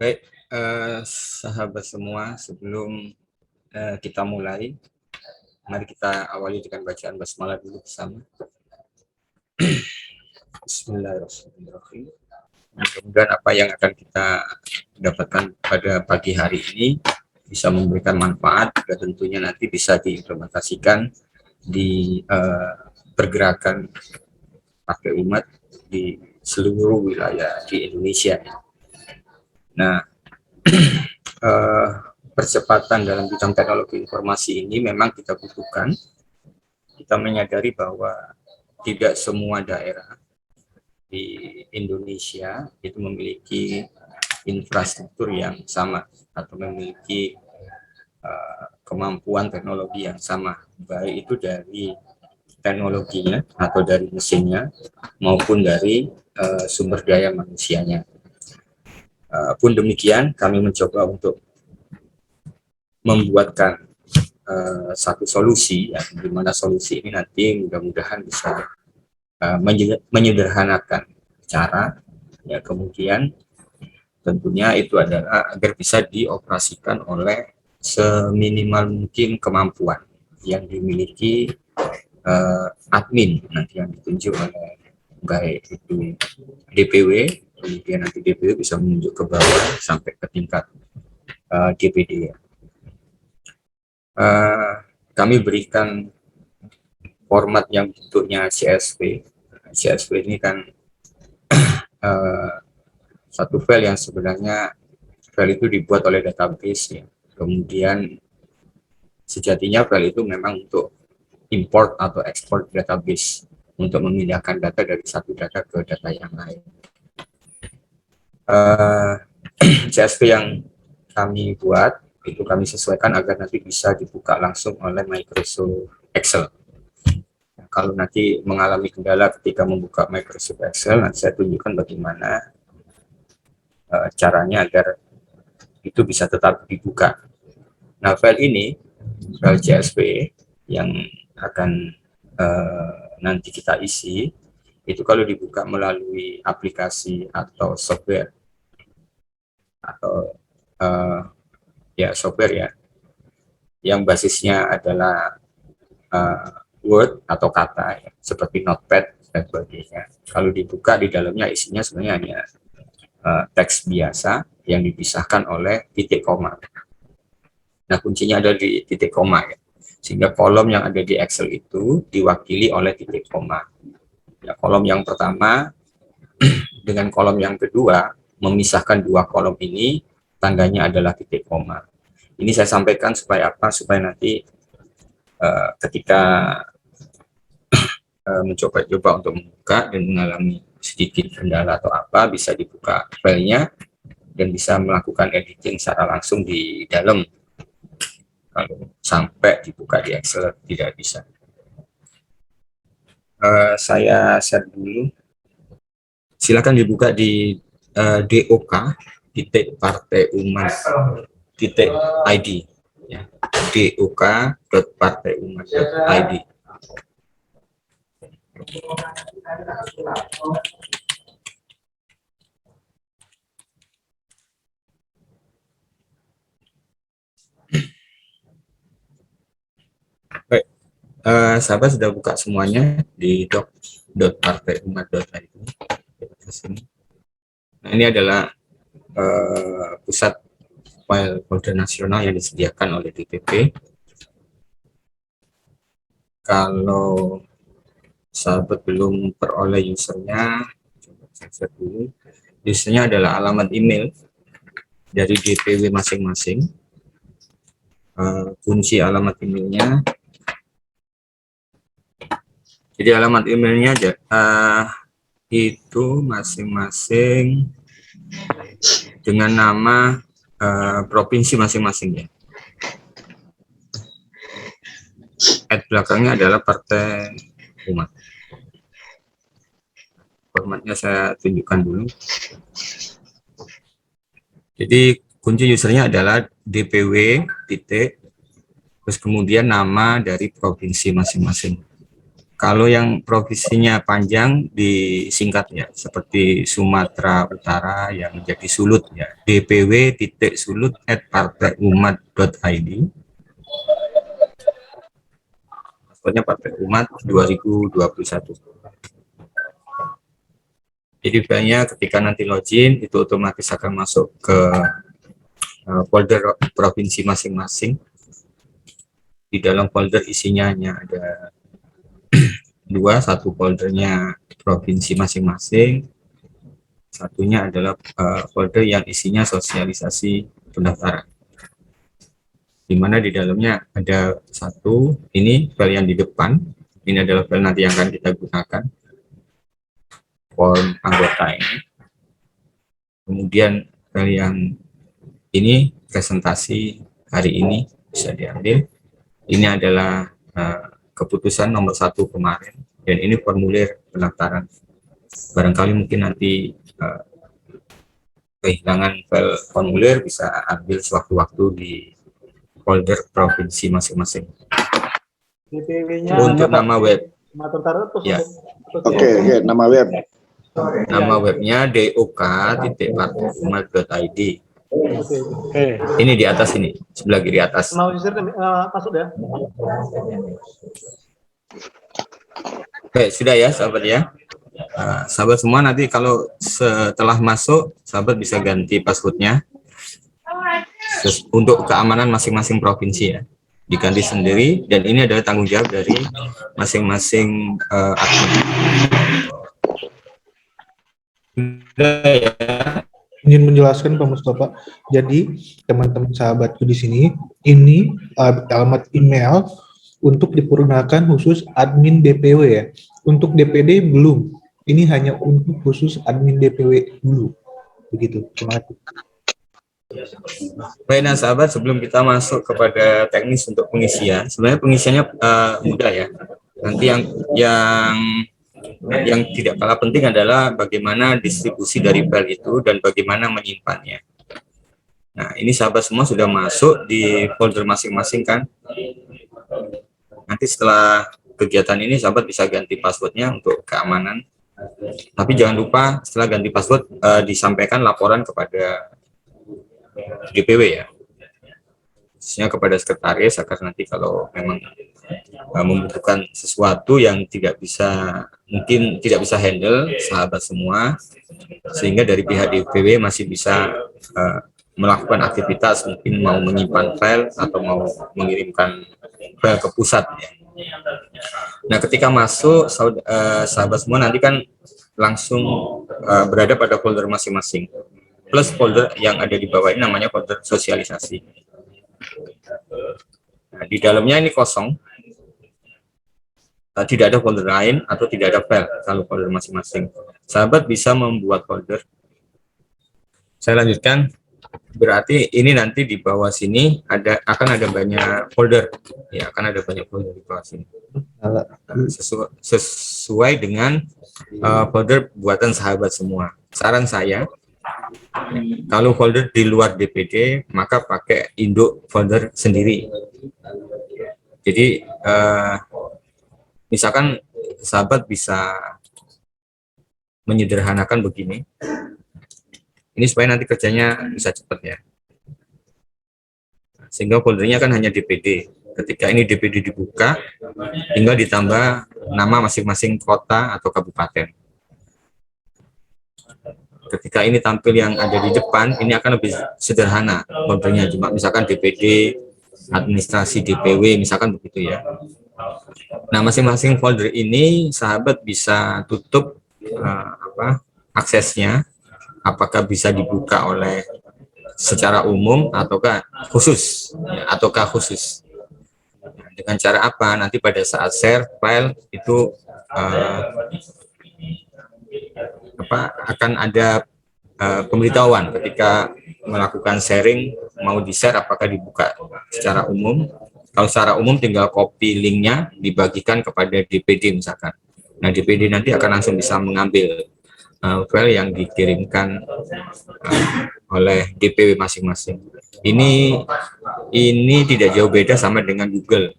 Baik, sahabat semua, sebelum kita mulai, mari kita awali dengan bacaan basmalah dulu bersama. Bismillahirrahmanirrahim. Mudah-mudahan apa yang akan kita dapatkan pada pagi hari ini bisa memberikan manfaat dan tentunya nanti bisa diimplementasikan di pergerakan partai umat di seluruh wilayah di Indonesia. Nah, percepatan dalam bidang teknologi informasi ini memang kita butuhkan. Kita menyadari bahwa tidak semua daerah di Indonesia itu memiliki infrastruktur yang sama atau memiliki kemampuan teknologi yang sama, baik itu dari teknologinya atau dari mesinnya maupun dari sumber daya manusianya. Pun demikian, kami mencoba untuk membuatkan satu solusi, ya, di mana solusi ini nanti mudah-mudahan bisa menyederhanakan cara, ya, kemudian tentunya itu adalah agar bisa dioperasikan oleh seminimal mungkin kemampuan yang dimiliki admin nanti yang ditunjuk oleh baik itu DPW, kemudian nanti DPW bisa menunjuk ke bawah sampai ke tingkat DPD. Kami berikan format yang bentuknya CSV. CSV ini kan satu file yang sebenarnya file itu dibuat oleh database, ya. Kemudian sejatinya file itu memang untuk import atau export database untuk memindahkan data dari satu data ke data yang lain. CSV yang kami buat itu kami sesuaikan agar nanti bisa dibuka langsung oleh Microsoft Excel. Kalau nanti mengalami kendala ketika membuka Microsoft Excel, nanti saya tunjukkan bagaimana caranya agar itu bisa tetap dibuka. Nah, file ini, file CSV yang akan nanti kita isi, itu kalau dibuka melalui aplikasi atau software, atau software ya, yang basisnya adalah Word atau kata, ya, seperti Notepad dan sebagainya. Kalau dibuka di dalamnya isinya sebenarnya hanya teks biasa yang dipisahkan oleh titik koma. Nah, kuncinya ada di titik koma, ya. Sehingga kolom yang ada di Excel itu diwakili oleh titik koma. Ya, kolom yang pertama dengan kolom yang kedua memisahkan dua kolom ini tandanya adalah titik koma. Ini saya sampaikan supaya apa? Supaya nanti ketika mencoba-coba untuk membuka dan mengalami sedikit kendala atau apa, bisa dibuka filenya dan bisa melakukan editing secara langsung di dalam. Kalau sampai dibuka di Excel tidak bisa. Saya share dulu. Silakan dibuka di DOK titik partai umat titik ID, ya. DOK.partaiumat.id. Baik, sahabat sudah buka semuanya di doc.partaiumat.id. Nah, ini adalah pusat file folder nasional yang disediakan oleh DPP. Kalau sahabat belum peroleh usernya, coba saya dulu. Usernya adalah alamat email dari DPW masing-masing. Kunci alamat emailnya. Jadi alamat emailnya itu masing-masing dengan nama provinsi masing-masing, ya. Belakangnya adalah Partai Umat. Formatnya saya tunjukkan dulu. Jadi kunci usernya adalah DPW titik, terus kemudian nama dari provinsi masing-masing. Kalau yang provinsinya panjang disingkat ya, seperti Sumatera Utara yang menjadi sulut ya, dpw.sulut@partaiumat.id. Passwordnya Partai Umat 2021. Jadi filenya ketika nanti login itu otomatis akan masuk ke folder provinsi masing-masing. Di dalam folder isinya hanya ada satu foldernya provinsi masing-masing, satunya adalah folder yang isinya sosialisasi pendaftaran, di mana di dalamnya ada satu, ini file yang di depan, ini adalah file nanti yang akan kita gunakan, form anggota ini. Kemudian file yang ini presentasi hari ini bisa diambil. Ini adalah keputusan nomor 1 kemarin, dan ini formulir pendaftaran. Barangkali mungkin nanti kehilangan file formulir, bisa ambil sewaktu-waktu di folder provinsi masing-masing. Untuk nama web, ya. Oke, nama web. Nama webnya dok.partaiumat.id. Ini di atas ini, sebelah kiri atas. Masuk ya. Oke, sudah ya sahabat ya. Sahabat semua, nanti kalau setelah masuk, sahabat bisa ganti passwordnya untuk keamanan masing-masing provinsi ya. Diganti sendiri, dan ini adalah tanggung jawab dari masing-masing admin. Ingin menjelaskan Pak Mustafa. Jadi teman-teman sahabatku di sini, ini alamat email untuk dipergunakan khusus admin DPW ya. Untuk DPD belum. Ini hanya untuk khusus admin DPW dulu. Begitu. Terima kasih. Baik, nah sahabat, sebelum kita masuk kepada teknis untuk pengisian, sebenarnya pengisiannya mudah ya. Nanti yang tidak kalah penting adalah bagaimana distribusi dari file itu dan bagaimana menyimpannya. Nah, ini sahabat semua sudah masuk di folder masing-masing kan. Nanti setelah kegiatan ini sahabat bisa ganti passwordnya untuk keamanan. Tapi jangan lupa setelah ganti password disampaikan laporan kepada DPW ya, khususnya kepada sekretaris, agar nanti kalau memang membutuhkan sesuatu yang mungkin tidak bisa handle sahabat semua, sehingga dari pihak DPW masih bisa melakukan aktivitas, mungkin mau menyimpan file atau mau mengirimkan file ke pusat ya. Nah, ketika masuk sahabat semua nanti kan langsung berada pada folder masing-masing, plus folder yang ada di bawah ini namanya folder sosialisasi. Nah, di dalamnya ini kosong, tidak ada folder lain atau tidak ada file. Kalau folder masing-masing, sahabat bisa membuat folder. Saya lanjutkan. Berarti ini nanti di bawah sini akan ada banyak folder ya, akan ada banyak folder di bawah sini, sesuai dengan folder buatan sahabat semua. Saran saya, kalau folder di luar DPD maka pakai induk folder sendiri. Jadi misalkan sahabat bisa menyederhanakan begini. Ini supaya nanti kerjanya bisa cepat ya. Sehingga foldernya kan hanya DPD. Ketika ini DPD dibuka, tinggal ditambah nama masing-masing kota atau kabupaten. Ketika ini tampil yang ada di depan, ini akan lebih sederhana foldernya. Cuma misalkan DPD, administrasi DPW, misalkan begitu ya. Nah, masing-masing folder ini sahabat bisa tutup aksesnya. Apakah bisa dibuka oleh secara umum ataukah khusus ya, dengan cara apa? Nanti pada saat share file itu akan ada pemberitahuan ketika melakukan sharing, mau di-share apakah dibuka secara umum. Kalau secara umum tinggal copy linknya dibagikan kepada DPD misalkan. Nah, DPD nanti akan langsung bisa mengambil file yang dikirimkan oleh DPW masing-masing. Ini tidak jauh beda sama dengan Google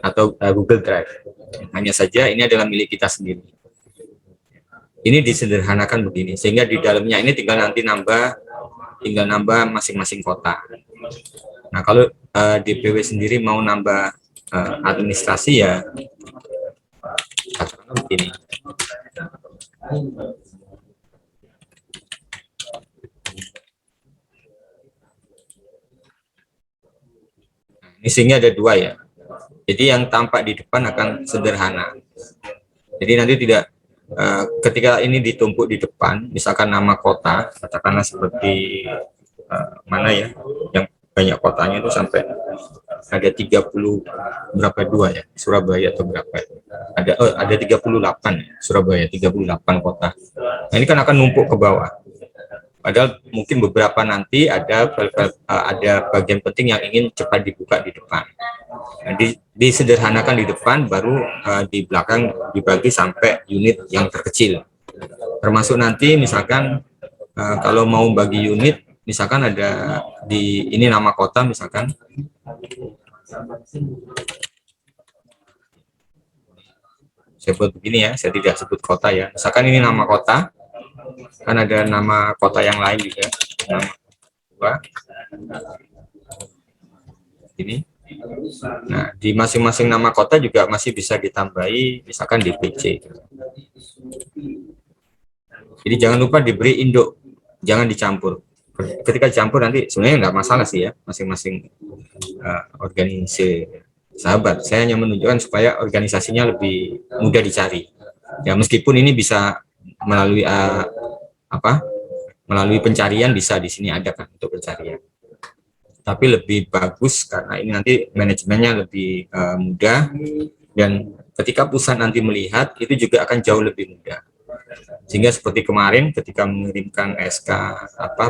atau Google Drive. Hanya saja ini adalah milik kita sendiri. Ini disederhanakan begini, sehingga di dalamnya ini tinggal nambah masing-masing kota. Nah, kalau DPW sendiri mau nambah administrasi ya katakanlah begini. Ini sehingga ada 2 ya. Jadi yang tampak di depan akan sederhana. Jadi nanti tidak ketika ini ditumpuk di depan, misalkan nama kota, katakanlah seperti mana ya, yang banyak kotanya itu sampai ada 30 berapa 2 ya, Surabaya atau berapa ya? Ada 38 ya, Surabaya 38 kota. Nah, ini kan akan numpuk ke bawah. Padahal mungkin beberapa nanti ada bagian penting yang ingin cepat dibuka di depan. Nah, disederhanakan di depan, baru di belakang dibagi sampai unit yang terkecil. Termasuk nanti misalkan kalau mau bagi unit, misalkan ada ini nama kota misalkan. Saya buat begini ya, saya tidak sebut kota ya. Misalkan ini nama kota, kan ada nama kota yang lain juga, nama 2 ini. Nah, di masing-masing nama kota juga masih bisa ditambahi misalkan DPC. Jadi jangan lupa diberi induk, jangan dicampur. Ketika dicampur nanti sebenarnya nggak masalah sih ya, masing-masing organisasi sahabat. Saya hanya menunjukkan supaya organisasinya lebih mudah dicari. Ya, meskipun ini bisa melalui melalui pencarian, bisa di sini ada kan untuk pencarian. Tapi lebih bagus karena ini nanti manajemennya lebih mudah, dan ketika pusat nanti melihat itu juga akan jauh lebih mudah. Sehingga seperti kemarin ketika mengirimkan SK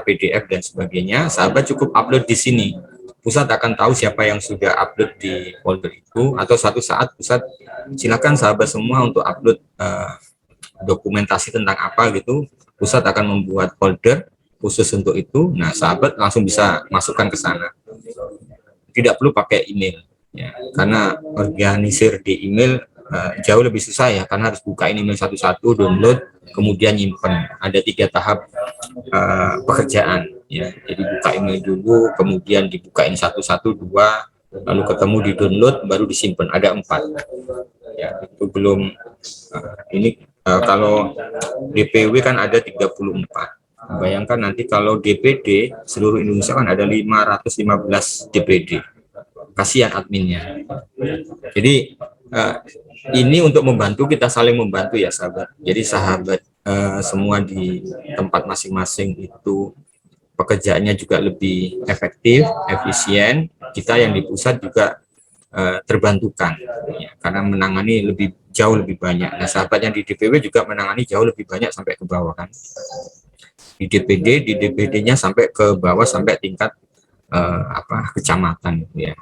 PDF dan sebagainya, sahabat cukup upload di sini. Pusat akan tahu siapa yang sudah upload di folder itu, atau suatu saat pusat silakan sahabat semua untuk upload dokumentasi tentang apa gitu. Pusat akan membuat folder khusus untuk itu. Nah, sahabat langsung bisa masukkan ke sana. Tidak perlu pakai email ya, karena organisir di email jauh lebih susah ya, karena harus bukain email satu-satu, download, kemudian nyimpen. Ada 3 tahap pekerjaan ya. Jadi buka email dulu, kemudian dibukain satu-satu 2, lalu ketemu di download, baru disimpan. Ada 4 ya. Itu belum ini kalau DPW kan ada 34. Bayangkan nanti kalau DPD seluruh Indonesia kan ada 515 DPD. Kasihan adminnya. Jadi ini untuk membantu, kita saling membantu ya sahabat. Jadi sahabat semua di tempat masing-masing itu pekerjaannya juga lebih efektif, efisien. Kita yang di pusat juga terbantukan ya, karena menangani jauh lebih banyak. Nah, sahabat yang di DPW juga menangani jauh lebih banyak sampai ke bawah kan. Di DPD-nya sampai ke bawah sampai tingkat kecamatan ya.